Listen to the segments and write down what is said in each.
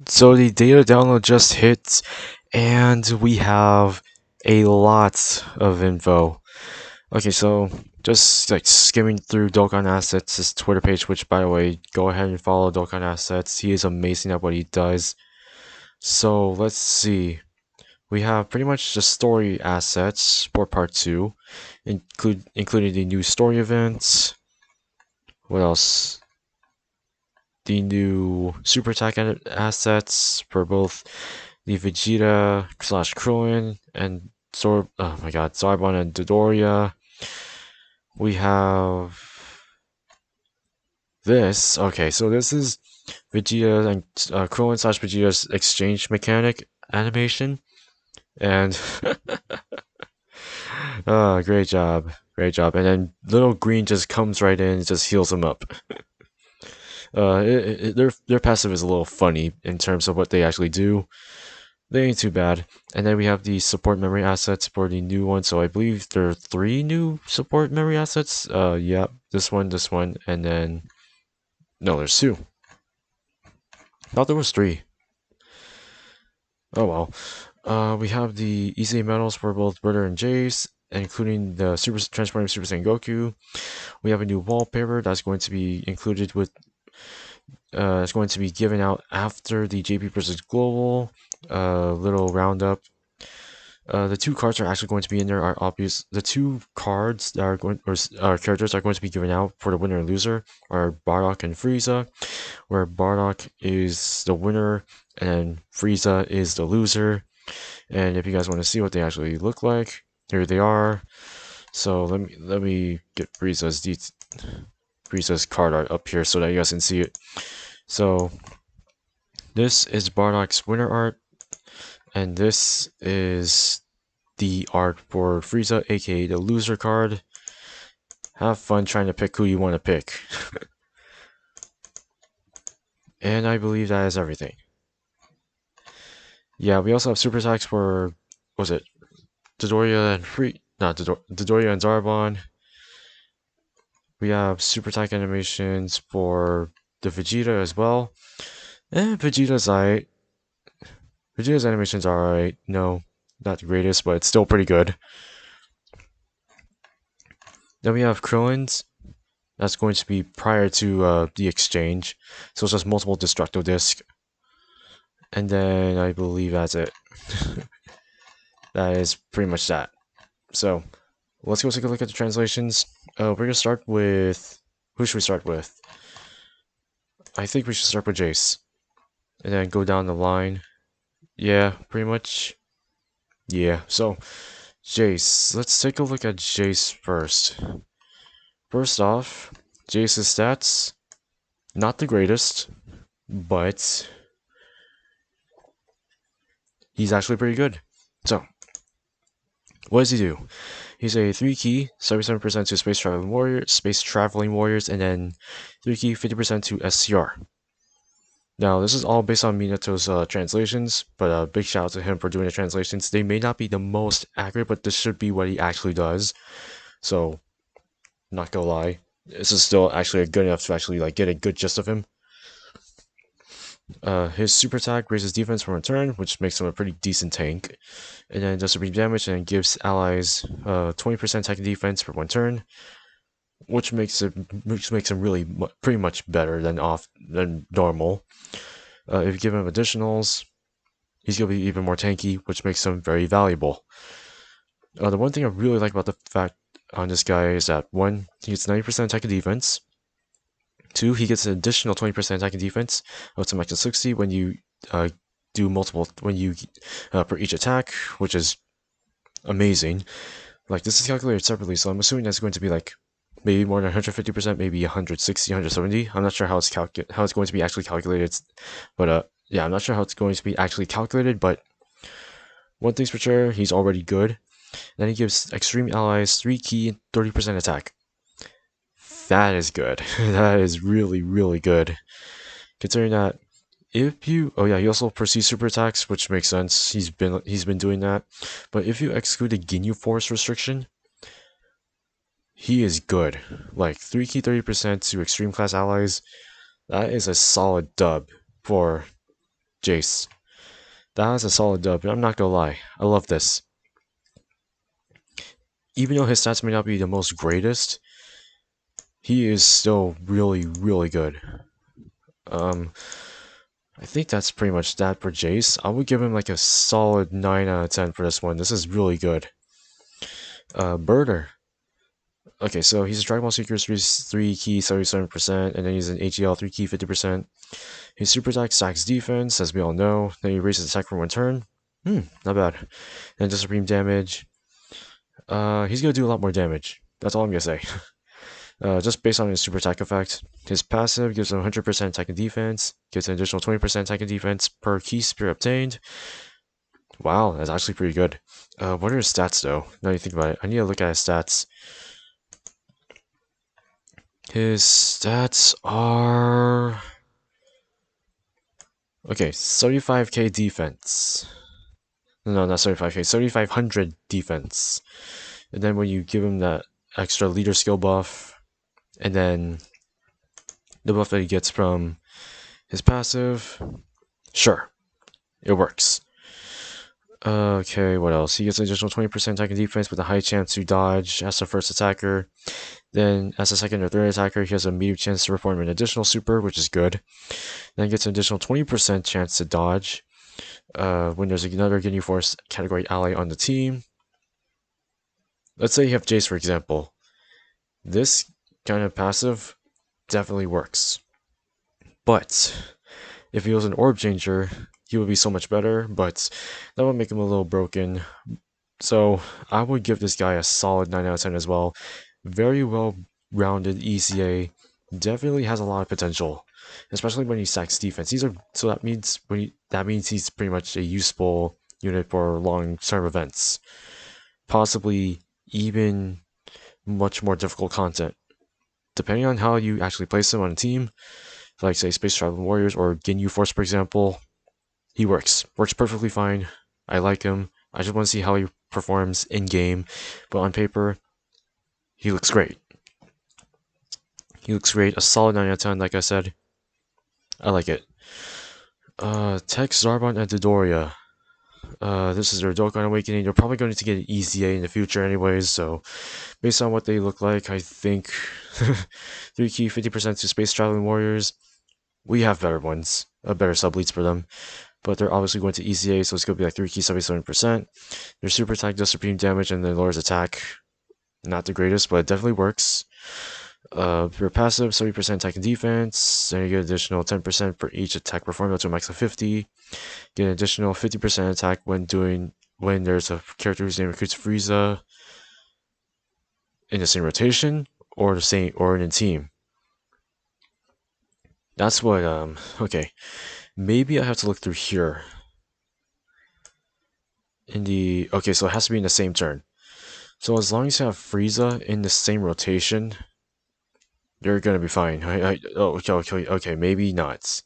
So the data download just hit, and we have a lot of info. Okay, so just like skimming through Dokkan Assets' Twitter page, which by the way, go ahead and follow Dokkan Assets. He is amazing at what he does. So let's see. We have pretty much the story assets for part two, including the new story events. What else? The new super attack assets for both the Vegeta slash Krillin and oh my god, Zarbon and Dodoria. We have this. Okay, so this is Vegeta and Krillin slash Vegeta's exchange mechanic animation, and great job, great job. And then little green just comes right in, and just heals him up. Their passive is a little funny in terms of what they actually do. They ain't too bad. And then we have the support memory assets for the new one. So I believe there are three new support memory assets. Yeah, this one, and then no, there's two. Thought there was three. Oh well. We have the EZA medals for both Barddock and Jase, including the Super Transforming Super Saiyan Goku. We have a new wallpaper that's going to be included with. It's going to be given out after the JP versus Global little roundup. The two cards are actually going to be in there are obvious. The two cards that are going or characters are going to be given out for the winner and loser are Barddock and Frieza, where Barddock is the winner and Frieza is the loser. And if you guys want to see what they actually look like, here they are. So let me get Frieza's card art up here so that you guys can see it. So this is Barddock's winner art, and this is the art for Frieza, aka the loser card. Have fun trying to pick who you want to pick. And I believe that is everything. Yeah, we also have super attacks for, what was it, Dodoria and Dodoria and Zarbon. We have super attack animations for the Vegeta as well. And Vegeta's alright. Vegeta's animations are alright. No, not the greatest, but it's still pretty good. Then we have Krillin's. That's going to be prior to the exchange. So it's just multiple Destructo Disc. And then I believe that's it. That is pretty much that. So let's go take a look at the translations. We're going to start with... Who should we start with? I think we should start with Jase. And then go down the line. Yeah, pretty much. Yeah, so Jase. Let's take a look at Jase first. First off, Jase's stats, not the greatest, but he's actually pretty good. So, what does he do? He's a 3-key, 77% to Space Traveling Warriors, and then 3-key, 50% to SCR. Now, this is all based on Minato's translations, but big shout out to him for doing the translations. They may not be the most accurate, but this should be what he actually does. So, not gonna lie, this is still actually good enough to actually like get a good gist of him. His super attack raises defense from a turn, which makes him a pretty decent tank, and then does supreme damage and gives allies 20% attack and defense for one turn, which makes him really pretty much better than normal. If you give him additionals, he's gonna be even more tanky, which makes him very valuable. The one thing I really like about the fact on this guy is that one, he gets 90% attack and defense. Two, he gets an additional 20% attack and defense up to max of 60 when you do multiple per each attack, which is amazing. Like this is calculated separately, so I'm assuming that's going to be like maybe more than 150%, maybe 160, 170. I'm not sure how it's going to be actually calculated, but yeah, I'm not sure how it's going to be actually calculated. But one thing's for sure, he's already good. Then he gives extreme allies 3-key, 30% attack. That is good. That is really, really good. Considering that if you he also pursues super attacks, which makes sense. He's been doing that. But if you exclude the Ginyu Force restriction, he is good. Like 3-key 30% to extreme class allies. That is a solid dub for Jase. That's a solid dub, and I'm not gonna lie, I love this. Even though his stats may not be the most greatest, he is still really, really good. I think that's pretty much that for Jase. I would give him like a solid 9 out of 10 for this one. This is really good. Birder. Okay, so he's a Dragon Ball Seeker 3 key 77%, and then he's an AGL 3 key 50%. His super attack stacks defense, as we all know. Then he raises attack for one turn. Not bad. And just supreme damage. He's gonna do a lot more damage. That's all I'm gonna say. Just based on his super attack effect. His passive gives him 100% attack and defense, gives an additional 20% attack and defense per key spear obtained. Wow, that's actually pretty good. What are his stats though? Now you think about it, I need to look at his stats. His stats are... Okay, 75k defense. No, not 75k, 7500 defense. And then when you give him that extra leader skill buff, and then the buff that he gets from his passive, sure, it works. Okay, what else? He gets an additional 20% attack and defense with a high chance to dodge as the first attacker. Then, as a second or third attacker, he has a medium chance to perform an additional super, which is good. Then gets an additional 20% chance to dodge when there's another Ginyu Force category ally on the team. Let's say you have Jase, for example. This kind of passive definitely works. But if he was an orb changer, he would be so much better, but that would make him a little broken. So I would give this guy a solid 9 out of 10 as well. Very well-rounded ECA. Definitely has a lot of potential, especially when he stacks defense. So that means he's pretty much a useful unit for long-term events. Possibly even much more difficult content. Depending on how you actually place him on a team, like say Space Traveling Warriors or Ginyu Force, for example, he works perfectly fine. I like him. I just want to see how he performs in game, but on paper, he looks great. He looks great. A solid 9 out of 10, like I said. I like it. Tech, Zarbon, and Dodoria. This is their Dokkan Awakening. They're probably going to get an EZA in the future anyways, so based on what they look like, I think 3 key 50% to Space Traveling Warriors. We have better ones, better sub-leads for them, but they're obviously going to EZA, so it's going to be like 3 key 77%. Their super attack does supreme damage, and then lowers attack. Not the greatest, but it definitely works. For passive, 70% attack and defense, then you get additional 10% for each attack performed up to a max of 50. Get an additional 50% attack when there's a character whose name recruits Frieza in the same rotation or in a team. That's what okay. Maybe I have to look through here. Okay, so it has to be in the same turn. So as long as you have Frieza in the same rotation, you're gonna be fine. Okay, maybe not.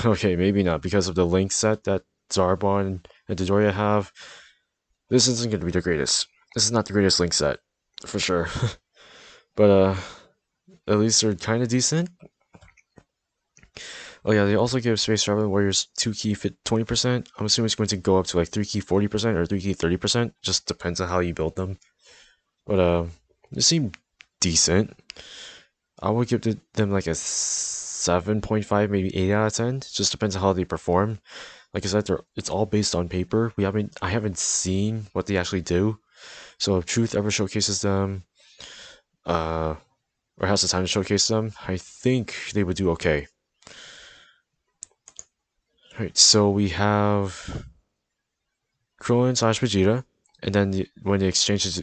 Okay, maybe not, because of the link set that Zarbon and Dodoria have. This isn't gonna be the greatest. This is not the greatest link set, for sure. But at least they're kind of decent. Oh yeah, they also give Space Traveling Warriors 2 key fit 20%. I'm assuming it's going to go up to like 3 key 40% or 3 key 30%. Just depends on how you build them. But they seem decent. I would give them like a 7.5, maybe 8 out of 10. Just depends on how they perform. Like I said, it's all based on paper. I haven't seen what they actually do. So if Truth ever showcases them, or has the time to showcase them, I think they would do okay. Alright, so we have Krillin / Vegeta, and then it exchanges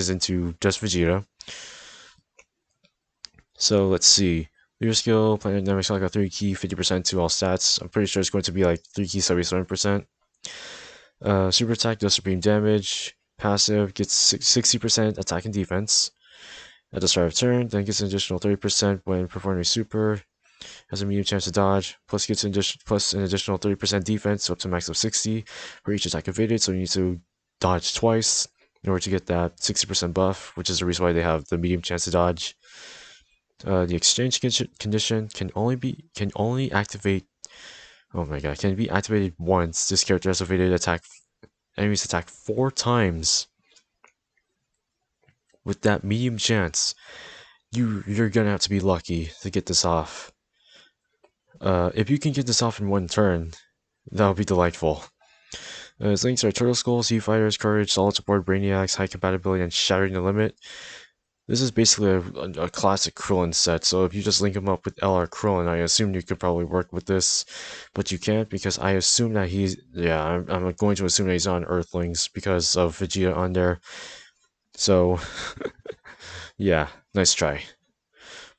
into just Vegeta. So let's see. Leader skill, planet dynamics like a 3 key 50% to all stats. I'm pretty sure it's going to be like 3 key 77%. Super attack does supreme damage. Passive gets 60% attack and defense at the start of turn, then gets an additional 30% when performing super. Has a medium chance to dodge, plus gets an additional 30% defense, so up to a max of 60 for each attack evaded, so you need to dodge twice in order to get that 60% buff, which is the reason why they have the medium chance to dodge. The exchange condition can only activate Oh my god, can be activated once. This character has evaded attack enemies attack 4 times. With that medium chance, you're gonna have to be lucky to get this off. If you can get this off in one turn, that would be delightful. His links are Turtle Skull, Sea Fighters, Courage, Solid Support, Brainiacs, High Compatibility, and Shattering the Limit. This is basically a classic Krillin set, so if you just link him up with LR Krillin, I assume you could probably work with this, but you can't because I assume that I'm going to assume that he's on Earthlings because of Vegeta on there. So, yeah, nice try.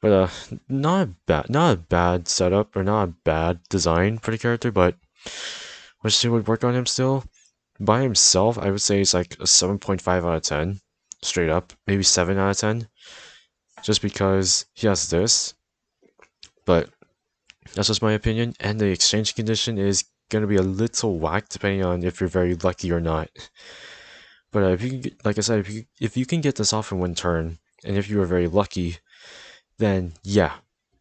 But not a bad setup or not a bad design for the character, but wish they would work on him still. By himself, I would say it's like a 7.5 out of 10, straight up, maybe 7 out of 10, just because he has this. But that's just my opinion, and the exchange condition is gonna be a little whack depending on if you're very lucky or not. But if you can get, like I said, if you can get this off in one turn, and if you are very lucky, then yeah,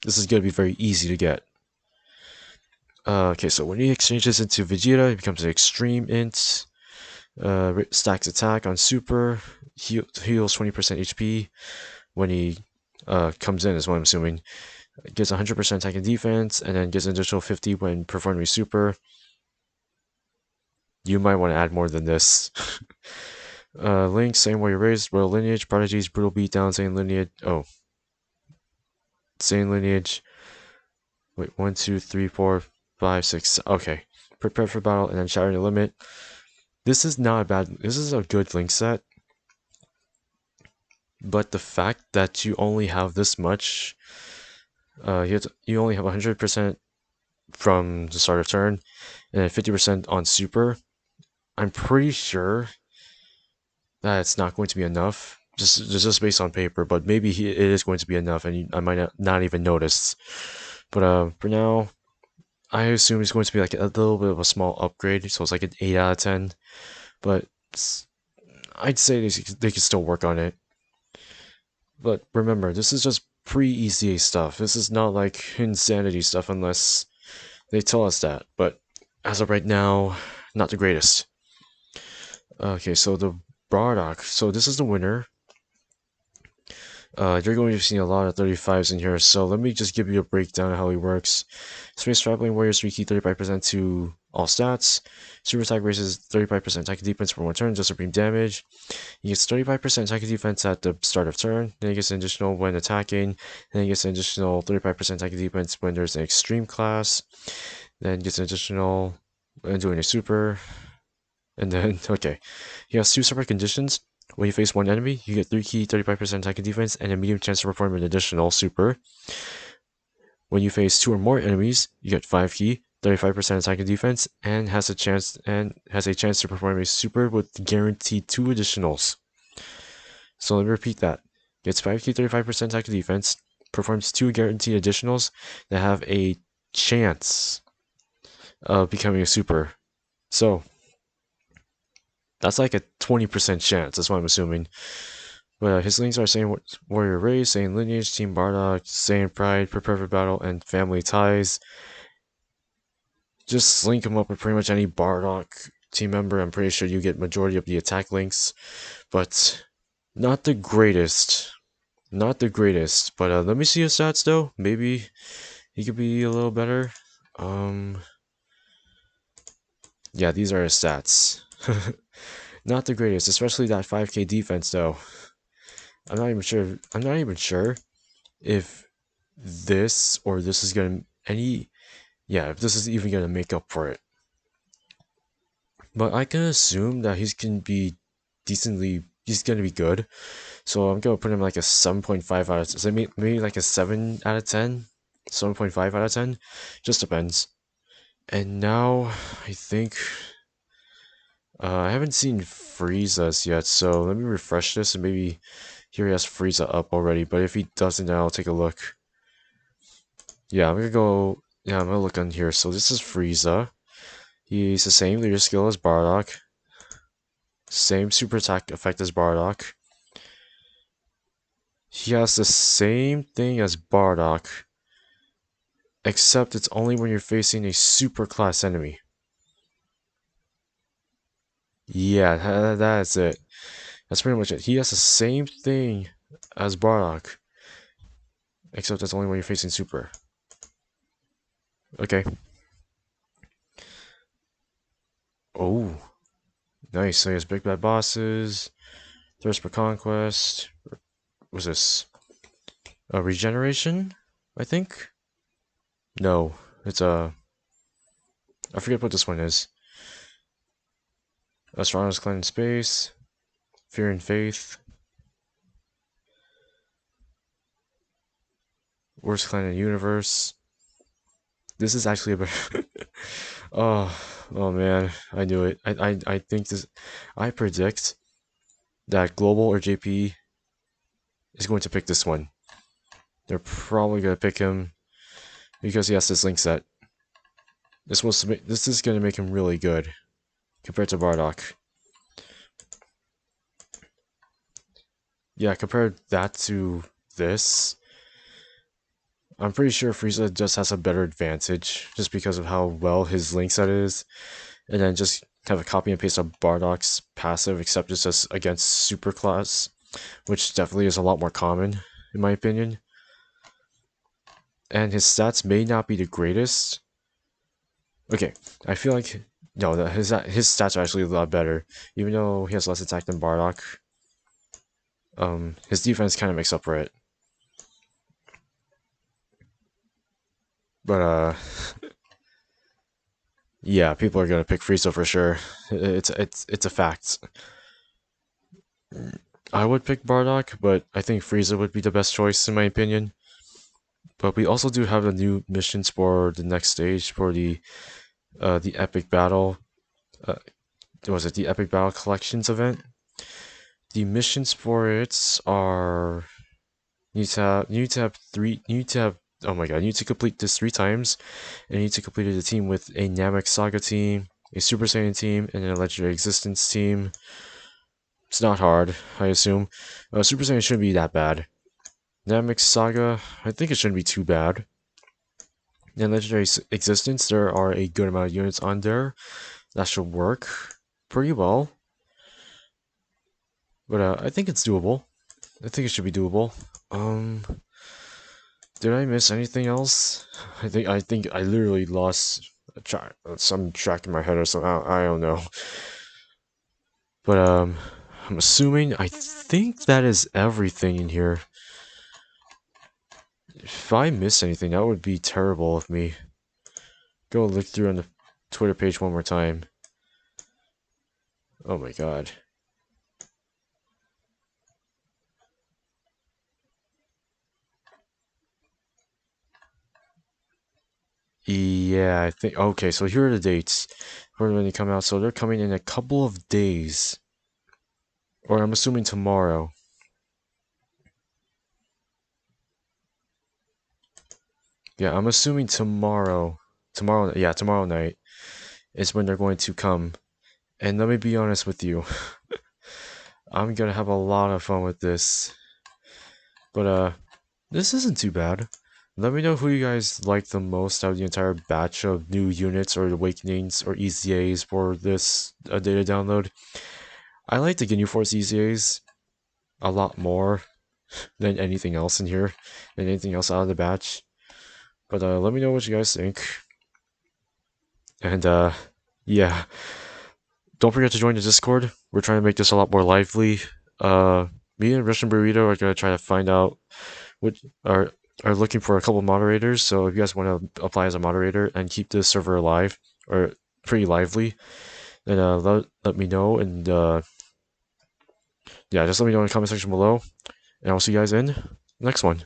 this is gonna be very easy to get. Okay, so when he exchanges into Vegeta, he becomes an extreme int. Stacks attack on super, heals 20% HP when he comes in, is what I'm assuming. Gets 100% attack and defense, and then gets an additional 50 when performing super. You might want to add more than this. Link, same way you raised, Royal Lineage, Prodigies, Brutal Beatdown, Saiyan Lineage. Oh. Saiyan Lineage. Wait, 1, 2, 3, 4, 5, 6. Okay. Prepare for battle, and then Shattering the Limit. This is not a bad. This is a good Link set. But the fact that you only have this much, you only have 100% from the start of turn, and then 50% on super. I'm pretty sure that it's not going to be enough, just based on paper. But maybe it is going to be enough, and I might not even notice. But for now, I assume it's going to be like a little bit of a small upgrade, so it's like an 8 out of 10. But I'd say they could still work on it. But remember, this is just pre-EZA stuff. This is not like insanity stuff unless they tell us that. But as of right now, not the greatest. Okay, so the Barddock. So this is the winner. You're going to see a lot of 35s in here, so let me just give you a breakdown of how he works. Space Traveling Warriors 3 key 35% to all stats. Super Attack raises 35% attack and defense for one turn, just supreme damage. He gets 35% attack and defense at the start of turn, then he gets an additional when attacking, then he gets an additional 35% attack and defense when there's an extreme class, then gets an additional when doing a super, and then, okay. He has 2 separate conditions. When you face one enemy, you get 3 key, 35% attack and defense, and a medium chance to perform an additional super. When you face 2 or more enemies, you get 5 key, 35% attack and defense, and has a chance to perform a super with guaranteed 2 additionals. So let me repeat that. Gets 5 key, 35% attack and defense, performs 2 guaranteed additionals that have a chance of becoming a super. So that's like a 20% chance, that's what I'm assuming. But his links are Saiyan Warrior Race, Saiyan Lineage, Team Barddock, Saiyan Pride, Prepare for Battle, and Family Ties. Just link him up with pretty much any Barddock team member. I'm pretty sure you get majority of the attack links. But not the greatest. Not the greatest. But let me see his stats though. Maybe he could be a little better. Yeah, these are his stats. Not the greatest, especially that 5k defense though. I'm not even sure if this or this is gonna if this is even gonna make up for it. But I can assume that he's gonna be good. So I'm gonna put him like a 7.5 out of 10. So maybe like a 7 out of 10, 7.5 out of 10. Just depends. And now I think I haven't seen Frieza's yet, so let me refresh this and maybe here he has Frieza up already, but if he doesn't, then I'll take a look. Yeah, I'm gonna look on here. So this is Frieza. He's the same leader skill as Barddock. Same super attack effect as Barddock. He has the same thing as Barddock, except it's only when you're facing a super class enemy. Yeah, that's it. That's pretty much it. He has the same thing as Barddock, except that's only when you're facing super. Okay. Oh, nice. So he has big bad bosses, thirst for conquest. What's this? A regeneration, I think. No, it's a. I forget what this one is. Astronomers Clan in Space, Fear and Faith, Worst Clan in the Universe. This is actually a better. oh man, I knew it. I think this. I predict that Global or JP is going to pick this one. They're probably gonna pick him because he has this link set. This is gonna make him really good compared to Barddock. Yeah, compare that to this. I'm pretty sure Frieza just has a better advantage just because of how well his link set is. And then just have a copy and paste of Barddock's passive, except it's just against super class, which definitely is a lot more common, in my opinion. And his stats may not be the greatest. Okay, I feel like no, his stats are actually a lot better, even though he has less attack than Barddock. His defense kind of makes up for it. But yeah, people are gonna pick Frieza for sure. It's a fact. I would pick Barddock, but I think Frieza would be the best choice in my opinion. But we also do have the new missions for the next stage for the epic battle. Was it the epic battle collections event? The missions for it are you need to have oh my god, you need to complete this 3 times, and you need to complete it as a team with a Namek Saga team, a Super Saiyan team, and a Legendary Existence team. It's not hard, I assume. Super Saiyan shouldn't be that bad. Namek Saga, I think it shouldn't be too bad. And Legendary Existence, there are a good amount of units on there. That should work pretty well. But I think it's doable. I think it should be doable. Did I miss anything else? I think I literally lost some track in my head or something. I don't know. But I'm assuming I think that is everything in here. If I miss anything, that would be terrible of me. Go look through on the Twitter page one more time. Oh my god. Yeah, I think. Okay, so here are the dates for when they come out. So they're coming in a couple of days. Or I'm assuming tomorrow. Yeah, I'm assuming tomorrow. Tomorrow night is when they're going to come. And let me be honest with you. I'm gonna have a lot of fun with this. But this isn't too bad. Let me know who you guys like the most out of the entire batch of new units or awakenings or EZAs for this data download. I like the Ginyu Force EZAs a lot more than anything else in here, than anything else out of the batch. But let me know what you guys think. And yeah, don't forget to join the Discord. We're trying to make this a lot more lively. Me and Russian Burrito are gonna try to find out which are looking for a couple moderators. So if you guys want to apply as a moderator and keep this server alive or pretty lively, then let me know. And yeah, just let me know in the comment section below. And I'll see you guys in the next one.